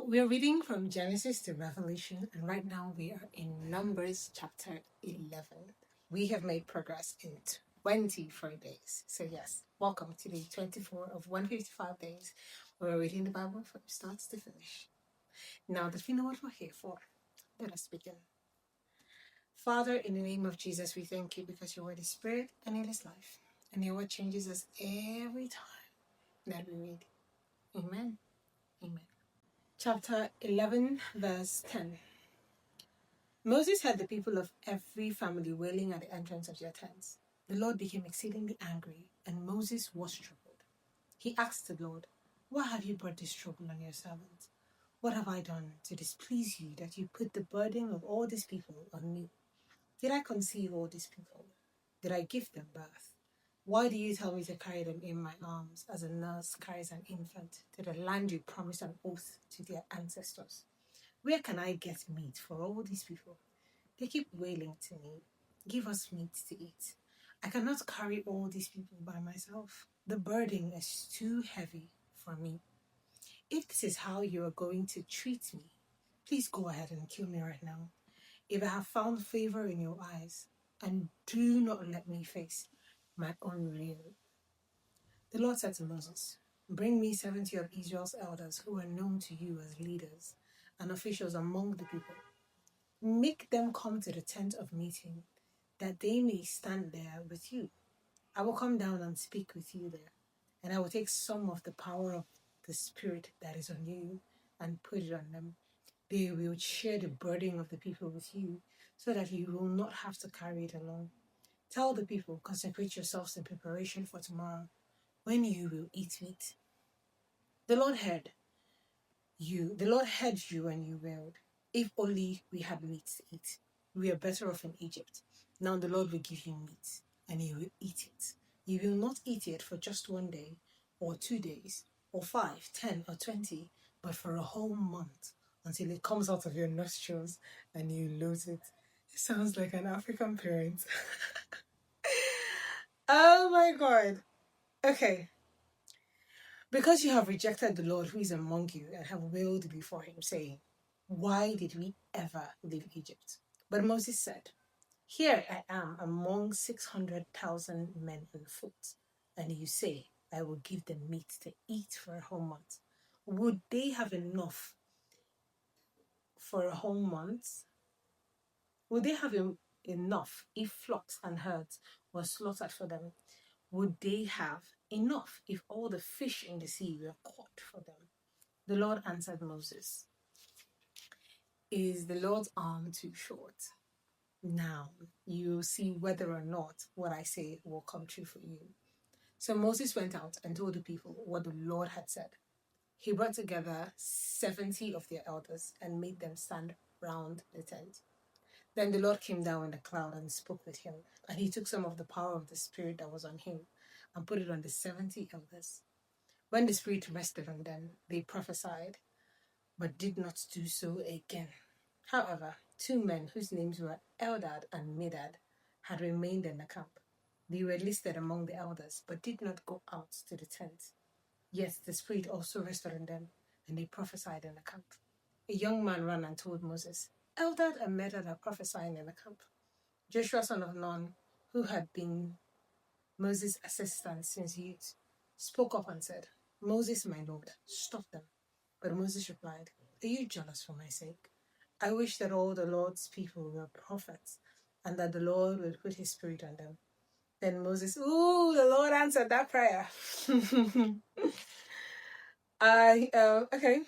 we're reading from Genesis to Revelation, and right now we are in Numbers chapter 11. We have made progress in 24 days. So, yes, welcome to day 24 of 155 days. We're reading the Bible from start to finish. Now that we know what we're here for, let us begin. Father, in the name of Jesus, we thank you because your word is spirit and it is life. And your word changes us every time that we read. Amen. Amen. Chapter 11, verse 10. Moses heard the people of every family wailing at the entrance of their tents. The Lord became exceedingly angry, and Moses was troubled. He asked the Lord, "Why have you brought this trouble on your servant? What have I done to displease you that you put the burden of all these people on me? Did I conceive all these people? Did I give them birth? Why do you tell me to carry them in my arms as a nurse carries an infant to the land you promised an oath to their ancestors? Where can I get meat for all these people? They keep wailing to me, 'Give us meat to eat.' I cannot carry all these people by myself. The burden is too heavy for me. If this is how you are going to treat me, please go ahead and kill me right now. If I have found favor in your eyes, and do not let me face my own ruin." The Lord said to Moses, "Bring me 70 of Israel's elders who are known to you as leaders and officials among the people. Make them come to the tent of meeting, that they may stand there with you. I will come down and speak with you there, and I will take some of the power of the Spirit that is on you and put it on them. They will share the burden of the people with you, so that you will not have to carry it alone. Tell the people, consecrate yourselves in preparation for tomorrow, when you will eat meat. The Lord heard you when you wailed. If only we had meat to eat. We are better off in Egypt. Now the Lord will give you meat, and you will eat it. You will not eat it for just 1 day, or 2 days, or 5, 10, or 20, but for a whole month, until it comes out of your nostrils and you lose it. It sounds like an African parent. Oh my God. Okay. Because you have rejected the Lord who is among you and have wailed before him, saying, 'Why did we ever leave Egypt?' But Moses said, 'Here I am among 600,000 men on foot, and you say, I will give them meat to eat for a whole month. Would they have enough for a whole month? Would they have enough if flocks and herds were slaughtered for them? Would they have enough if all the fish in the sea were caught for them?' The Lord answered Moses, 'Is the Lord's arm too short? Now you will see whether or not what I say will come true for you.' So Moses went out and told the people what the Lord had said. He brought together 70 of their elders and made them stand round the tent. Then the Lord came down in a cloud and spoke with him, and he took some of the power of the Spirit that was on him and put it on the 70 elders. When the Spirit rested on them, they prophesied, but did not do so again. However, 2 men whose names were Eldad and Medad had remained in the camp. They were listed among the elders, but did not go out to the tent. Yes, the Spirit also rested on them, and they prophesied in the camp. A young man ran and told Moses, 'Eldad and Medad are prophesying in the camp.' Joshua, son of Nun, who had been Moses' assistant since youth, spoke up and said, 'Moses, my lord, stop them.' But Moses replied, 'Are you jealous for my sake? I wish that all the Lord's people were prophets, and that the Lord would put his Spirit on them.' Then Moses, the Lord answered that prayer. Okay.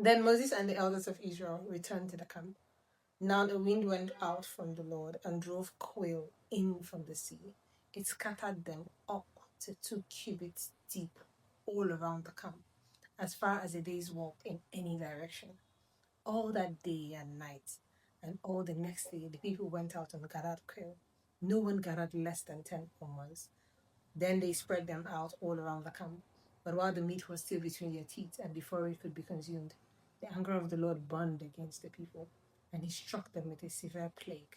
Then Moses and the elders of Israel returned to the camp. Now the wind went out from the Lord and drove quail in from the sea. It scattered them up to 2 cubits deep all around the camp, as far as a day's walk in any direction. All that day and night, and all the next day, the people went out and gathered quail. No one gathered less than 10 omers. Then they spread them out all around the camp. But while the meat was still between their teeth and before it could be consumed, the anger of the Lord burned against the people, and he struck them with a severe plague.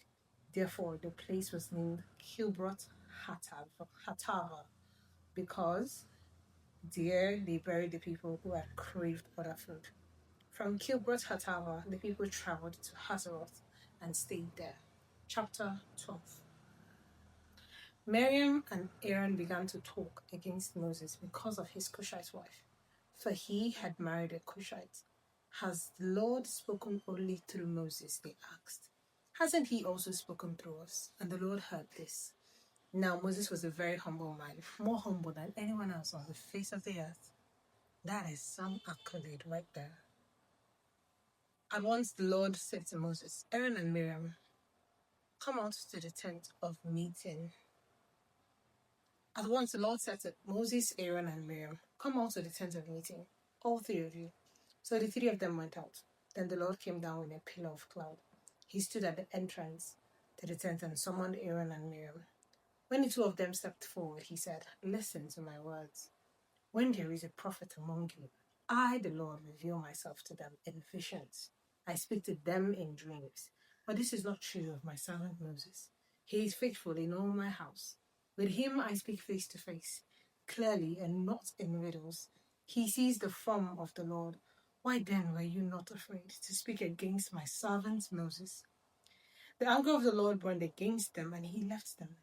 Therefore, the place was named Kilbrot Hatava, because There they buried the people who had craved other food. From Kilbrot Hatava, the people traveled to Hazeroth and stayed there. Chapter 12. Miriam and Aaron began to talk against Moses because of his Cushite wife, for he had married a Cushite. Has the Lord spoken only through Moses? They asked. Hasn't he also spoken through us? And the Lord heard this. Now Moses was a very humble man, more humble than anyone else on the face of the earth. That is some accolade right there. At once the Lord said to Moses, Aaron and Miriam, come out to the tent of meeting. At once the Lord said to Moses, Aaron, and Miriam, come out to the tent of meeting, all three of you. So the three of them went out. Then the Lord came down in a pillar of cloud. He stood at the entrance to the tent and summoned Aaron and Miriam. When the two of them stepped forward, he said, listen to my words. When there is a prophet among you, I, the Lord, reveal myself to them in visions. I speak to them in dreams. But this is not true of my servant Moses. He is faithful in all my house. With him I speak face to face, clearly and not in riddles. He sees the form of the Lord. Why then were you not afraid to speak against my servant Moses? The anger of the Lord burned against them, and he left them.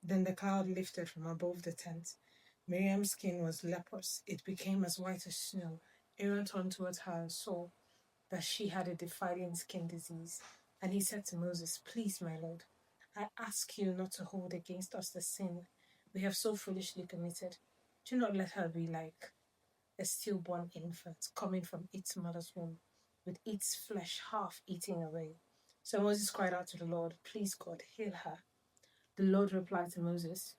Then the cloud lifted from above the tent. Miriam's skin was leprous. It became as white as snow. Aaron turned towards her and saw that she had a defiling skin disease. And he said to Moses, please, my Lord, I ask you not to hold against us the sin we have so foolishly committed. Do not let her be like a stillborn infant coming from its mother's womb, with its flesh half eating away. So Moses cried out to the Lord, please, God, heal her. The Lord replied to Moses,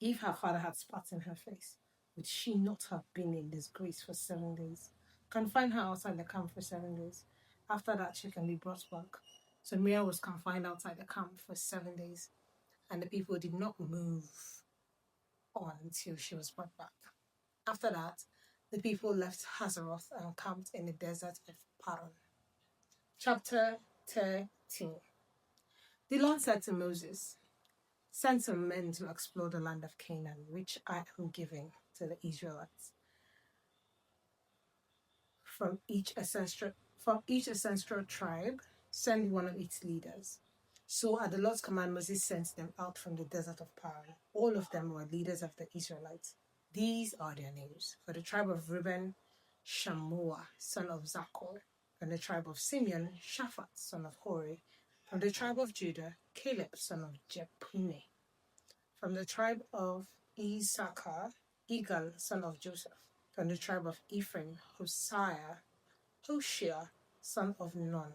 if her father had spat in her face, would she not have been in disgrace for 7 days? Confine her outside the camp for 7 days. After that, she can be brought back. So Miriam was confined outside the camp for 7 days, and the people did not move on until she was brought back. After that, the people left Hazeroth and camped in the desert of Paran. Chapter 13. The Lord said to Moses, send some men to explore the land of Canaan, which I am giving to the Israelites. From each ancestral tribe, send one of its leaders. So at the Lord's command, Moses sent them out from the desert of Paran. All of them were leaders of the Israelites. These are their names. For the tribe of Reuben, Shammua, son of Zaccur. From the tribe of Simeon, Shaphat, son of Hori. From the tribe of Judah, Caleb, son of Jephunneh. From the tribe of Issachar, Igal, son of Joseph. From the tribe of Ephraim, Hoshea, son of Nun.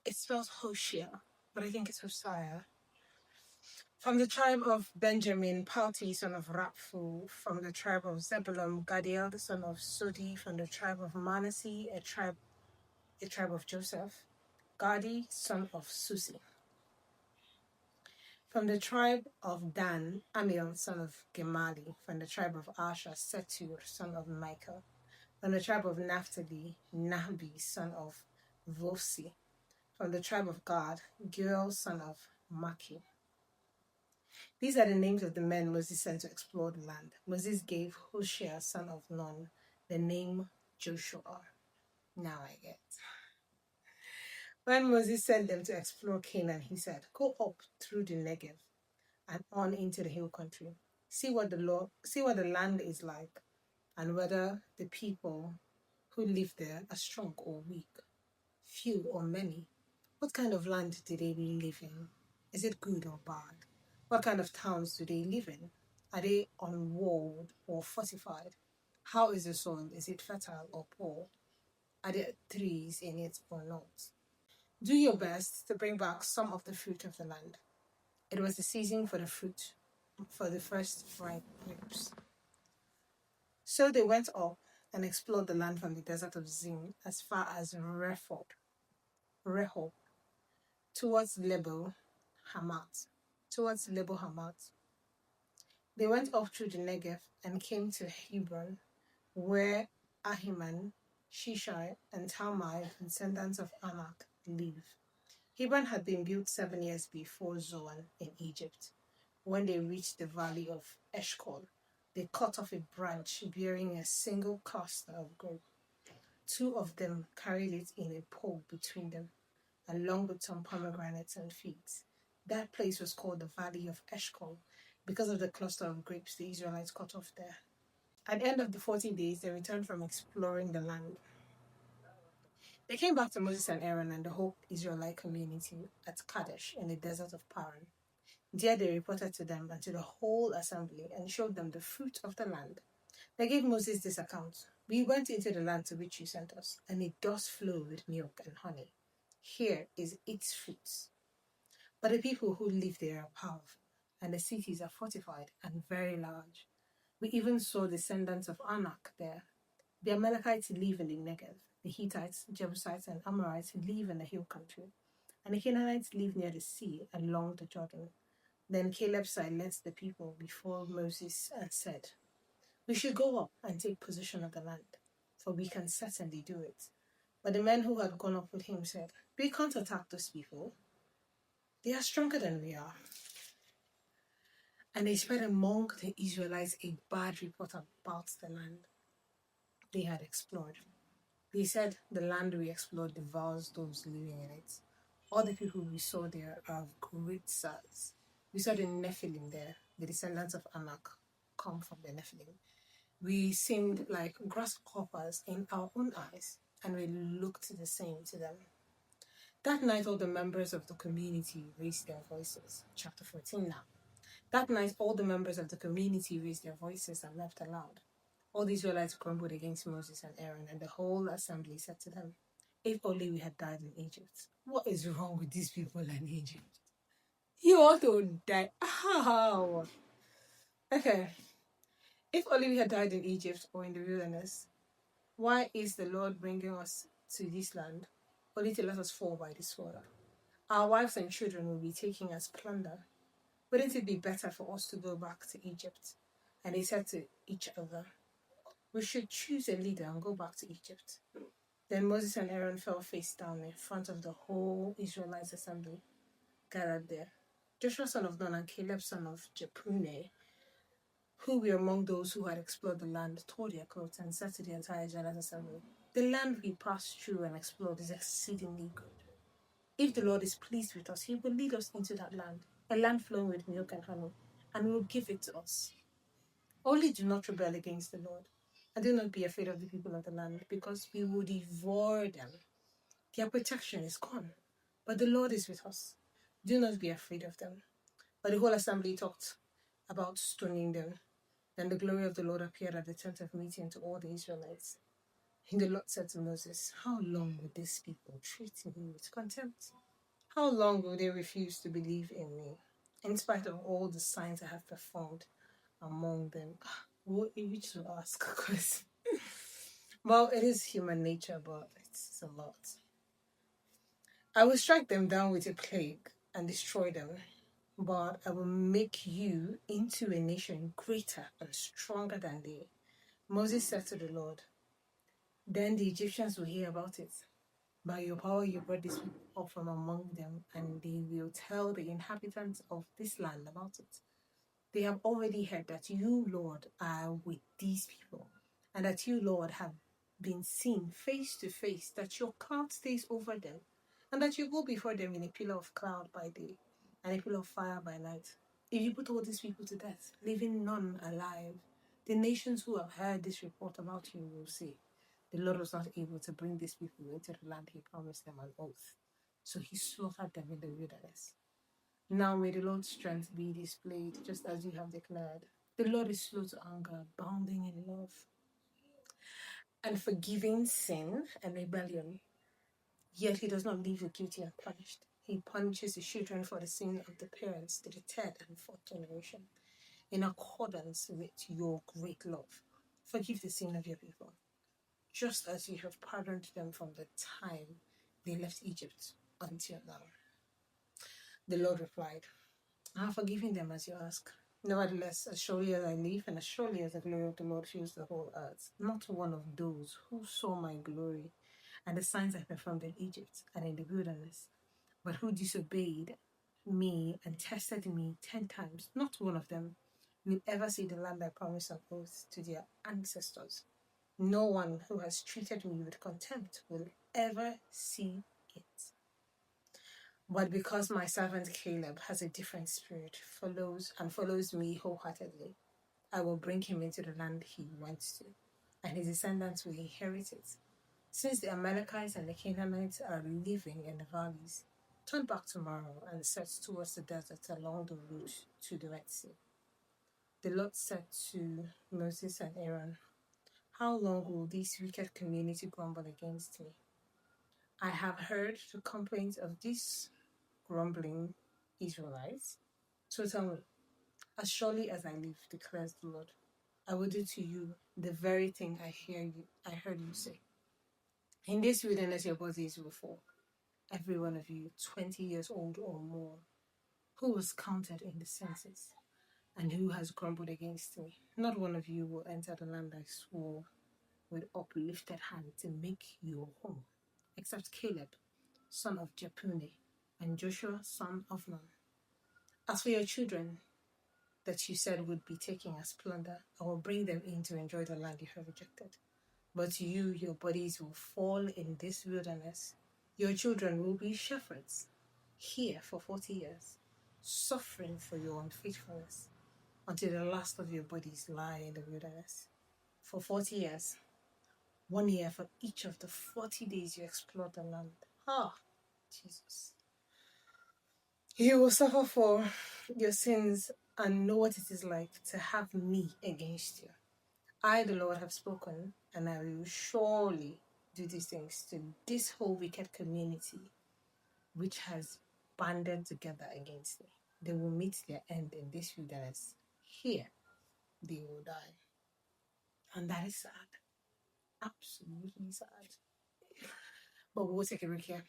It spells Hoshea, but I think it's Hosea. From the tribe of Benjamin, Palti, son of Raphu. From the tribe of Zebulun, Gadiel, son of Sodi. From the tribe of Manasseh, a tribe of Joseph, Gadi, son of Susi. From the tribe of Dan, Amiel, son of Gemali. From the tribe of Asher, Setur, son of Michael. From the tribe of Naphtali, Nahbi, son of Vosi. From the tribe of Gad, Gil, son of Maki. These are the names of the men Moses sent to explore the land. Moses gave Hoshea, son of Nun, the name Joshua. Now I get. When Moses sent them to explore Canaan, he said, go up through the Negev and on into the hill country. See what the land is like, and whether the people who live there are strong or weak, few or many. What kind of land do they live in? Is it good or bad? What kind of towns do they live in? Are they unwalled or fortified? How is the soil? Is it fertile or poor? Are there trees in it or not? Do your best to bring back some of the fruit of the land. It was the season for the fruit, for the first ripe grapes. So they went up and explored the land from the desert of Zin as far as Rehob, towards Lebo Hamath. They went up through the Negev and came to Hebron, where Ahiman, Shishai, and Talmai, descendants of Anak, live. Hebron had been built 7 years before Zoan in Egypt, when they reached the valley of Eshcol. They cut off a branch bearing a single cluster of grape. Two of them carried it in a pole between them, along with some pomegranates and figs. That place was called the Valley of Eshcol because of the cluster of grapes the Israelites cut off there. At the end of the 40 days, they returned from exploring the land. They came back to Moses and Aaron and the whole Israelite community at Kadesh in the desert of Paran. There they reported to them and to the whole assembly and showed them the fruit of the land. They gave Moses this account. We went into the land to which you sent us, and it does flow with milk and honey. Here is its fruits. But the people who live there are powerful, and the cities are fortified and very large. We even saw descendants of Anak there. The Amalekites live in the Negev. The Hittites, Jebusites, and Amorites live in the hill country. And the Canaanites live near the sea along the Jordan. Then Caleb silenced the people before Moses and said, We should go up and take possession of the land, for we can certainly do it. But the men who had gone up with him said, We can't attack those people. They are stronger than we are. And they spread among the Israelites a bad report about the land they had explored. They said, The land we explored devours those living in it. All the people we saw there are of great size. We saw the Nephilim there, the descendants of Anak come from the Nephilim. We seemed like grasshoppers in our own eyes, and we looked the same to them. That night, all the members of the community raised their voices. Chapter 14 now. That night, all the members of the community raised their voices and laughed aloud. All the Israelites grumbled against Moses and Aaron, and the whole assembly said to them, If only we had died in Egypt. What is wrong with these people in Egypt? You want to die? How? Okay. If only we had died in Egypt or in the wilderness. Why is the Lord bringing us to this land, only to let us fall by this sword? Our wives and children will be taken as plunder. Wouldn't it be better for us to go back to Egypt? And they said to each other, We should choose a leader and go back to Egypt. Then Moses and Aaron fell face down in front of the whole Israelite assembly gathered there. Joshua son of Nun and Caleb son of Jephunneh, who were among those who had explored the land, tore their clothes and said to the entire Israelite assembly, The land we passed through and explored is exceedingly good. If the Lord is pleased with us, he will lead us into that land, a land flowing with milk and honey, and will give it to us. Only do not rebel against the Lord, and do not be afraid of the people of the land, because we will devour them. Their protection is gone, but the Lord is with us. Do not be afraid of them. But the whole assembly talked about stoning them. Then the glory of the Lord appeared at the tent of meeting to all the Israelites. And the Lord said to Moses, How long will these people treat me with contempt? How long will they refuse to believe in me, in spite of all the signs I have performed among them? What are you to ask? Because, well, it is human nature, but it's a lot. I will strike them down with a plague and destroy them, but I will make you into a nation greater and stronger than they. Moses said to the Lord, Then the Egyptians will hear about it. By your power you brought this people up from among them, and they will tell the inhabitants of this land about it. They have already heard that you, Lord, are with these people, and that you, Lord, have been seen face to face, that your cloud stays over them, and that you go before them in a pillar of cloud by day and a pillar of fire by night. If you put all these people to death, leaving none alive, the nations who have heard this report about you will say, The Lord was not able to bring these people into the land he promised them on oath, so he slaughtered them in the wilderness. Now may the Lord's strength be displayed, just as you have declared. The Lord is slow to anger, abounding in love, and forgiving sin and rebellion. Yet he does not leave the guilty unpunished. He punishes the children for the sin of the parents to the third and fourth generation, in accordance with your great love. Forgive the sin of your people, just as you have pardoned them from the time they left Egypt until now. The Lord replied, I have forgiven them as you ask. Nevertheless, as surely as I live, and as surely as the glory of the Lord fills the whole earth, not one of those who saw my glory and the signs I performed in Egypt and in the wilderness, but who disobeyed me and tested me 10 times, not one of them will ever see the land I promised on oath to their ancestors. No one who has treated me with contempt will ever see it. But because my servant Caleb has a different spirit, follows me wholeheartedly, I will bring him into the land he went to, and his descendants will inherit it. Since the Amalekites and the Canaanites are living in the valleys, turn back tomorrow and set towards the desert along the route to the Red Sea. The Lord said to Moses and Aaron, how long will this wicked community grumble against me? I have heard the complaints of these grumbling Israelites. So tell me, as surely as I live, declares the Lord, I will do to you the very thing I heard you say. In this wilderness your bodies will fall, every one of you 20 years old or more, who was counted in the census, and who has grumbled against me. Not one of you will enter the land I swore with uplifted hand to make your home, except Caleb, son of Jephunneh, and Joshua, son of Nun. As for your children that you said would be taken as plunder, I will bring them in to enjoy the land you have rejected. But you, your bodies will fall in this wilderness. Your children will be shepherds here for 40 years, suffering for your unfaithfulness, until the last of your bodies lie in the wilderness. For 40 years, 1 year for each of the 40 days you explore the land. Ah, Jesus. You will suffer for your sins and know what it is like to have me against you. I, the Lord, have spoken, and I will surely do these things to this whole wicked community which has banded together against me. They will meet their end in this wilderness. Here, they will die. And that is sad. Absolutely sad. But we'll take a break here.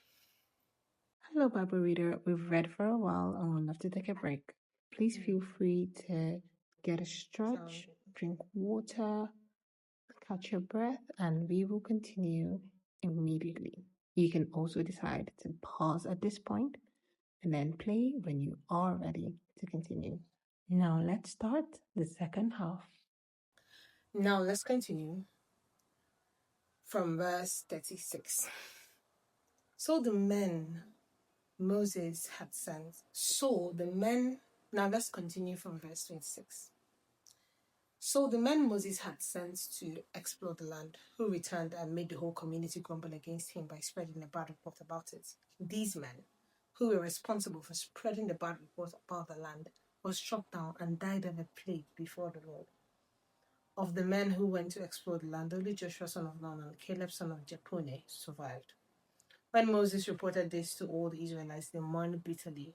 Hello, Bible reader. We've read for a while and we'll have to take a break. Please feel free to get a stretch, drink water, catch your breath, and we will continue immediately. You can also decide to pause at this point and then play when you are ready to continue. Now let's start the second half. Now let's continue from verse 36. So the men Moses had sent. Now let's continue from verse 26. So the men Moses had sent to explore the land, who returned and made the whole community grumble against him by spreading a bad report about it. These men, who were responsible for spreading the bad report about the land, were struck down and died of a plague before the Lord. Of the men who went to explore the land, only Joshua son of Nun and Caleb son of Jephunneh survived. When Moses reported this to all the Israelites, they mourned bitterly.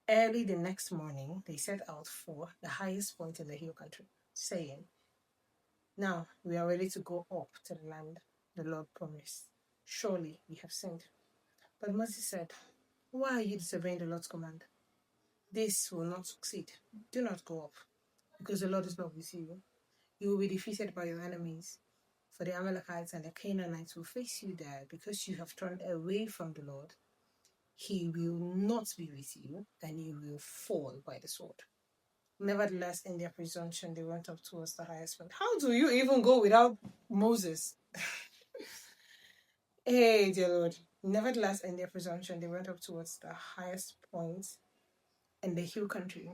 Early the next morning, they set out for the highest point in the hill country, saying, now we are ready to go up to the land the Lord promised. Surely we have sinned. But Moses said, why are you disobeying the Lord's command? This will not succeed. Do not go up, because the Lord is not with you. You will be defeated by your enemies. For the Amalekites and the Canaanites will face you there, because you have turned away from the Lord. He will not be with you, and you will fall by the sword. Nevertheless, in their presumption, they went up towards the highest point. How do you even go without Moses? Hey, dear Lord. Nevertheless, in their presumption, they went up towards the highest point in the hill country.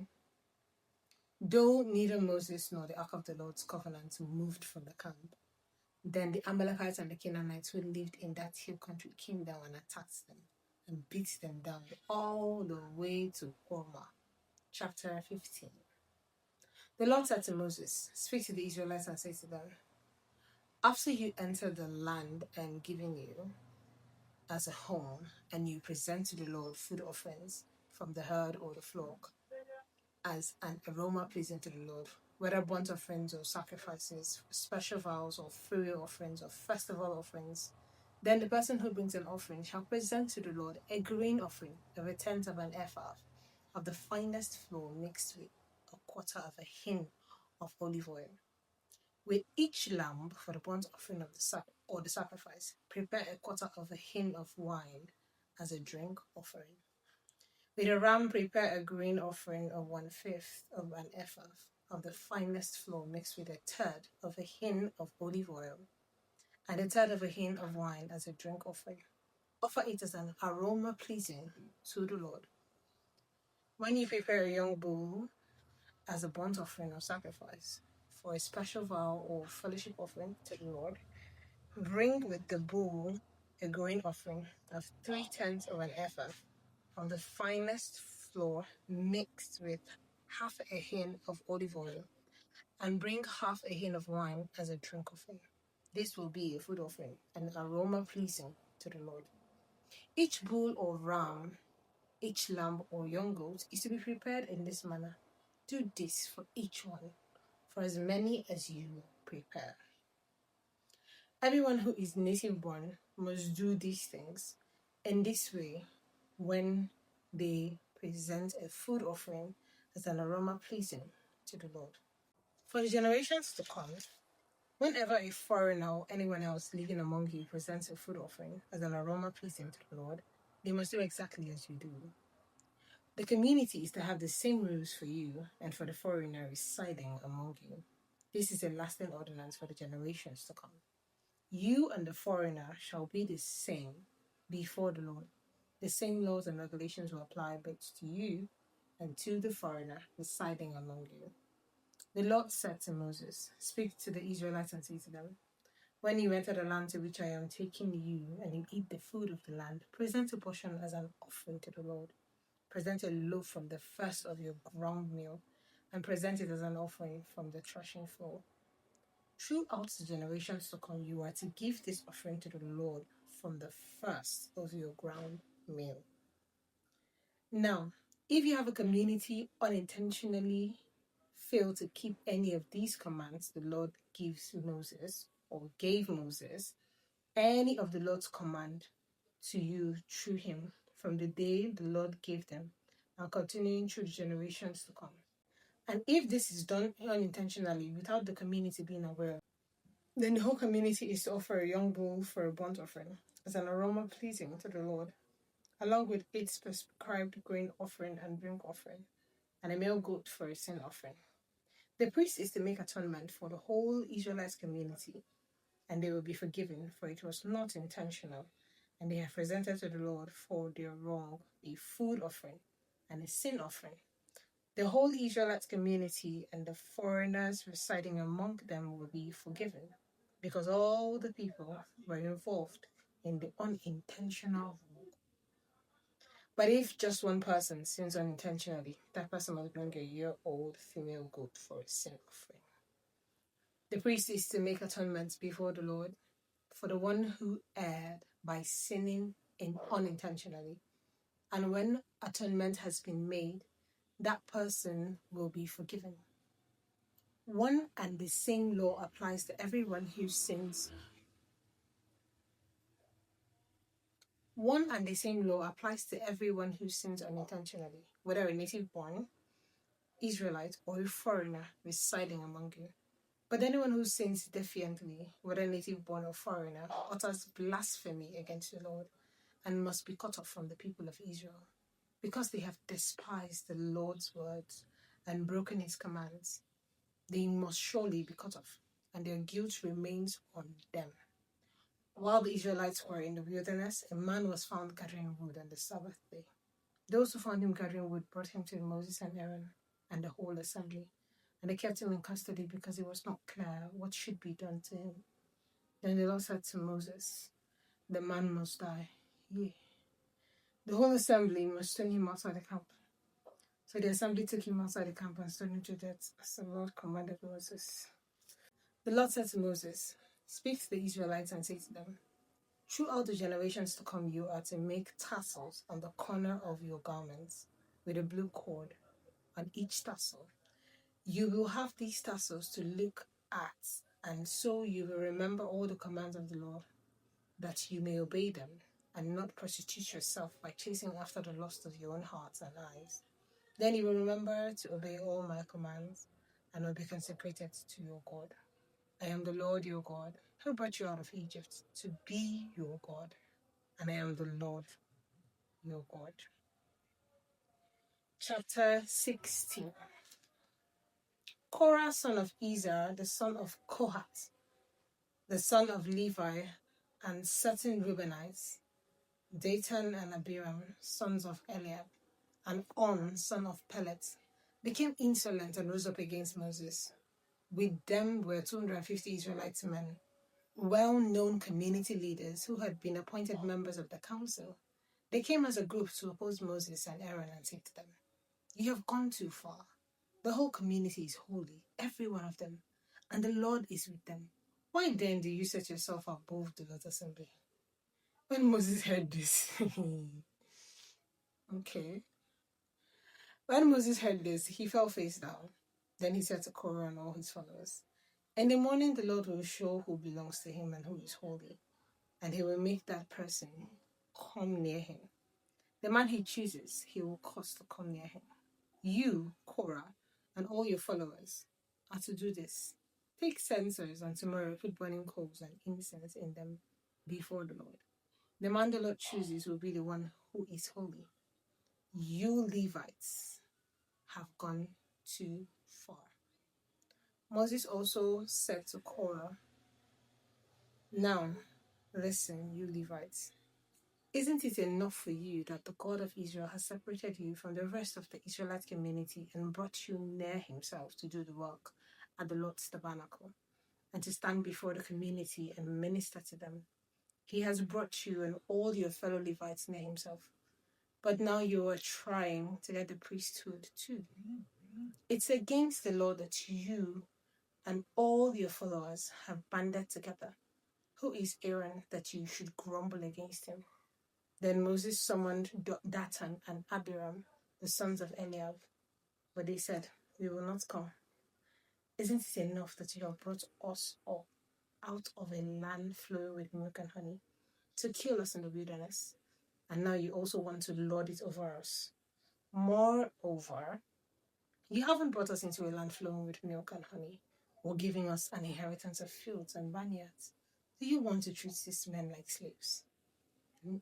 Though neither Moses nor the ark of the Lord's covenant moved from the camp, then the Amalekites and the Canaanites who lived in that hill country came down and attacked them and beat them down all the way to Hormah. Chapter 15. The Lord said to Moses, speak to the Israelites and say to them, after you enter the land I am giving you as a home, and you present to the Lord food offerings from the herd or the flock as an aroma pleasing to the Lord, whether burnt offerings or sacrifices, special vows or free offerings or festival offerings, then the person who brings an offering shall present to the Lord a grain offering of a tenth of an ephah of the finest flour mixed with a quarter of a hin of olive oil. With each lamb for the burnt offering of the sacrifice, prepare a quarter of a hin of wine as a drink offering. With a ram, prepare a grain offering of 1/5 of an ephah of the finest flour mixed with a third of a hin of olive oil and a third of a hin of wine as a drink offering. Offer it as an aroma pleasing to the Lord. When you prepare a young bull as a burnt offering or sacrifice for a special vow or fellowship offering to the Lord, bring with the bull a grain offering of 3/10 of an ephah from the finest flour mixed with half a hin of olive oil, and bring half a hin of wine as a drink offering. This will be a food offering, an aroma pleasing to the Lord. Each bull or ram, each lamb or young goat is to be prepared in this manner. Do this for each one, for as many as you prepare. Everyone who is native born must do these things in this way when they present a food offering as an aroma pleasing to the Lord. For the generations to come, whenever a foreigner or anyone else living among you presents a food offering as an aroma pleasing to the Lord, they must do exactly as you do. The community is to have the same rules for you and for the foreigner residing among you. This is a lasting ordinance for the generations to come. You and the foreigner shall be the same before the Lord. The same laws and regulations will apply both to you and to the foreigner residing among you. The Lord said to Moses, "Speak to the Israelites and say to them, when you enter the land to which I am taking you and you eat the food of the land, present a portion as an offering to the Lord. Present a loaf from the first of your ground meal and present it as an offering from the threshing floor. Throughout the generations to come, you are to give this offering to the Lord from the first of your ground meal." Now, if you have a community unintentionally fail to keep any of these commands the Lord gives Moses or gave Moses, any of the Lord's command to you through him from the day the Lord gave them and continuing through the generations to come. And if this is done unintentionally without the community being aware, then the whole community is to offer a young bull for a burnt offering as an aroma pleasing to the Lord, along with its prescribed grain offering and drink offering, and a male goat for a sin offering. The priest is to make atonement for the whole Israelite community, and they will be forgiven, for it was not intentional, and they have presented to the Lord for their wrong a food offering and a sin offering. The whole Israelite community and the foreigners residing among them will be forgiven, because all the people were involved in the unintentional wrong. But if just one person sins unintentionally, that person must bring a year-old female goat for a sin offering. The priest is to make atonement before the Lord for the one who erred by sinning unintentionally. And when atonement has been made, that person will be forgiven. One and the same law applies to everyone who sins. One and the same law applies to everyone who sins unintentionally, whether a native-born Israelite or a foreigner residing among you. But anyone who sins defiantly, whether native-born or foreigner, utters blasphemy against the Lord and must be cut off from the people of Israel, because they have despised the Lord's words and broken his commands. They must surely be cut off, and their guilt remains on them. While the Israelites were in the wilderness, a man was found gathering wood on the Sabbath day. Those who found him gathering wood brought him to Moses and Aaron and the whole assembly, and they kept him in custody because it was not clear what should be done to him. Then the Lord said to Moses, "The man must die. Yea. The whole assembly must stone him outside the camp." So the assembly took him outside the camp and stoned him to death, as the Lord commanded Moses. The Lord said to Moses, "Speak to the Israelites and say to them, throughout the generations to come, you are to make tassels on the corner of your garments with a blue cord on each tassel. You will have these tassels to look at, and so you will remember all the commands of the Lord, that you may obey them and not prostitute yourself by chasing after the lust of your own hearts and eyes. Then you will remember to obey all my commands and will be consecrated to your God. I am the Lord your God, who brought you out of Egypt to be your God, and I am the Lord your God." chapter 16. Korah, son of Izhar, the son of Kohath, the son of Levi, and certain Reubenites, Dathan and Abiram, sons of Eliab, and On, son of Pelet, became insolent and rose up against Moses. With them were 250 Israelite men, well-known community leaders who had been appointed members of the council. They came as a group to oppose Moses and Aaron and said to them, "You have gone too far. The whole community is holy, every one of them, and the Lord is with them. Why then do you set yourself above the Lord's assembly?" When Moses heard this, okay. When Moses heard this, he fell face down. Then he said to Korah and all his followers, "In the morning the Lord will show who belongs to him and who is holy, and he will make that person come near him. The man he chooses, he will cause to come near him. You, Korah, and all your followers are to do this. Take censers and tomorrow put burning coals and incense in them before the Lord. The man the Lord chooses will be the one who is holy. You Levites have gone too far." Moses also said to Korah, "Now, listen, you Levites. Isn't it enough for you that the God of Israel has separated you from the rest of the Israelite community and brought you near himself to do the work at the Lord's tabernacle and to stand before the community and minister to them? He has brought you and all your fellow Levites near himself. But now you are trying to get the priesthood too. It's against the Lord that you and all your followers have banded together. Who is Aaron that you should grumble against him?" Then Moses summoned Dathan and Abiram, the sons of Eliab, but they said, "We will not come. Isn't it enough that you have brought us up out of a land flowing with milk and honey to kill us in the wilderness? And now you also want to lord it over us. Moreover, you haven't brought us into a land flowing with milk and honey, or giving us an inheritance of fields and vineyards. Do you want to treat these men like slaves?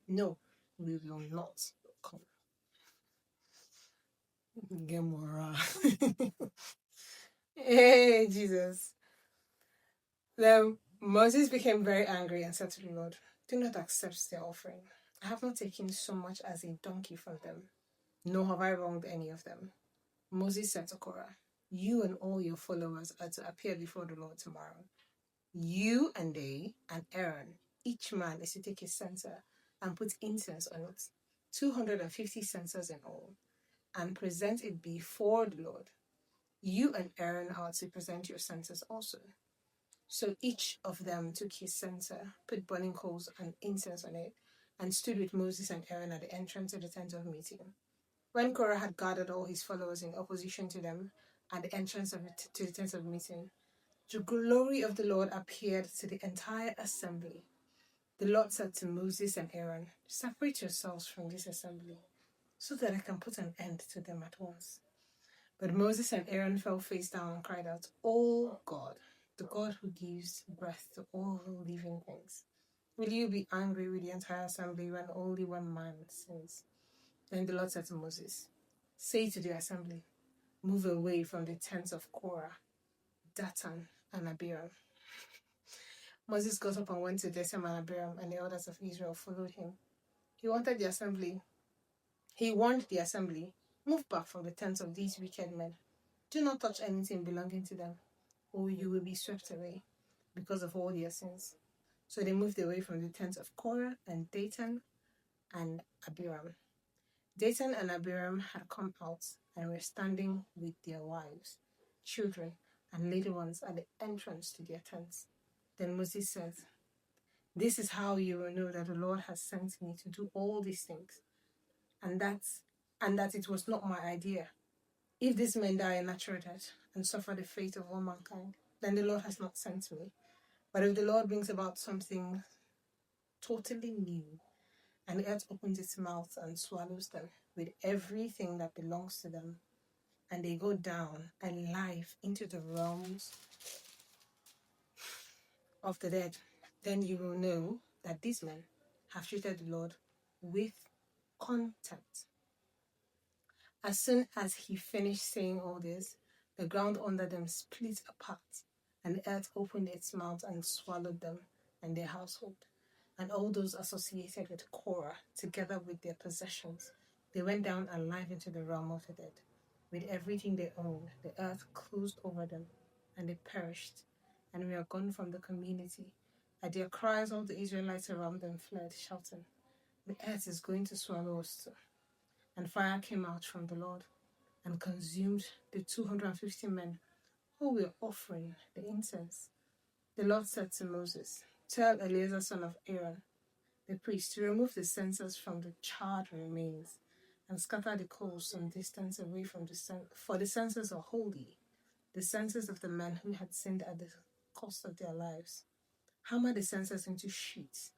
No, we will not come." Gemora. Hey, Jesus. Then Moses became very angry and said to the Lord, "Do not accept their offering. I have not taken so much as a donkey from them, nor have I wronged any of them." Moses said to Korah, "You and all your followers are to appear before the Lord tomorrow. You and they and Aaron, each man is to take his censer and put incense on it, 250 censers in all, and present it before the Lord. You and Aaron are to present your censers also." So each of them took his censer, put burning coals and incense on it, and stood with Moses and Aaron at the entrance of the tent of meeting. When Korah had gathered all his followers in opposition to them at the entrance to the tent of meeting, the glory of the Lord appeared to the entire assembly. The Lord said to Moses and Aaron, "Separate yourselves from this assembly, so that I can put an end to them at once." But Moses and Aaron fell face down and cried out, "O God, the God who gives breath to all living things, will you be angry with the entire assembly when only one man sins?" Then the Lord said to Moses, "Say to the assembly, move away from the tents of Korah, Dathan, and Abiram." Moses got up and went to Dathan and Abiram, and the elders of Israel followed him. He warned the assembly, "Move back from the tents of these wicked men. Do not touch anything belonging to them, or you will be swept away because of all their sins." So they moved away from the tents of Korah and Dathan and Abiram. Dathan and Abiram had come out and were standing with their wives, children, and little ones at the entrance to their tents. Then Moses said, "This is how you will know that the Lord has sent me to do all these things, and that it was not my idea. If these men die a natural death and suffer the fate of all mankind, then the Lord has not sent me. But if the Lord brings about something totally new, and the earth opens its mouth and swallows them with everything that belongs to them, and they go down alive into the realms of the dead, then you will know that these men have treated the Lord with contempt." As soon as he finished saying all this, the ground under them split apart, and the earth opened its mouth and swallowed them and their household, and all those associated with Korah, together with their possessions. They went down alive into the realm of the dead. With everything they owned, the earth closed over them, and they perished, and we are gone from the community. At their cries, all the Israelites around them fled, shouting, "The earth is going to swallow us too." And fire came out from the Lord and consumed the 250 men who were offering the incense. The Lord said to Moses, "Tell Eleazar son of Aaron, the priest, to remove the censers from the charred remains and scatter the coals some distance away from the for the censers are holy, the censers of the men who had sinned at the cost of their lives. Hammer the censers into sheets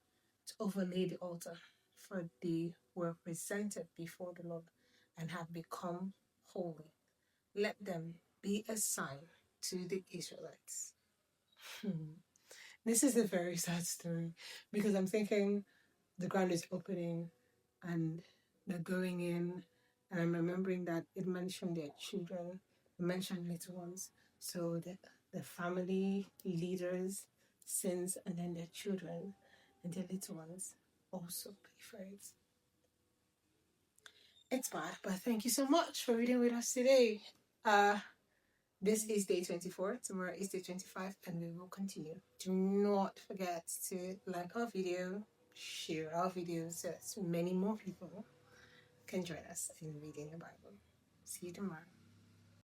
to overlay the altar, for they were presented before the Lord and have become holy. Let them be a sign to the Israelites." This is a very sad story because I'm thinking the ground is opening and they're going in, and I'm remembering that it mentioned their children, it mentioned little ones. So the family leaders sins, and then their children and their little ones also pay for it. It's bad, but thank you so much for reading with us today. This is day 24. Tomorrow is day 25, and we will continue. Do not forget to like our video, share our videos so that many more people can join us in reading the Bible. See you tomorrow.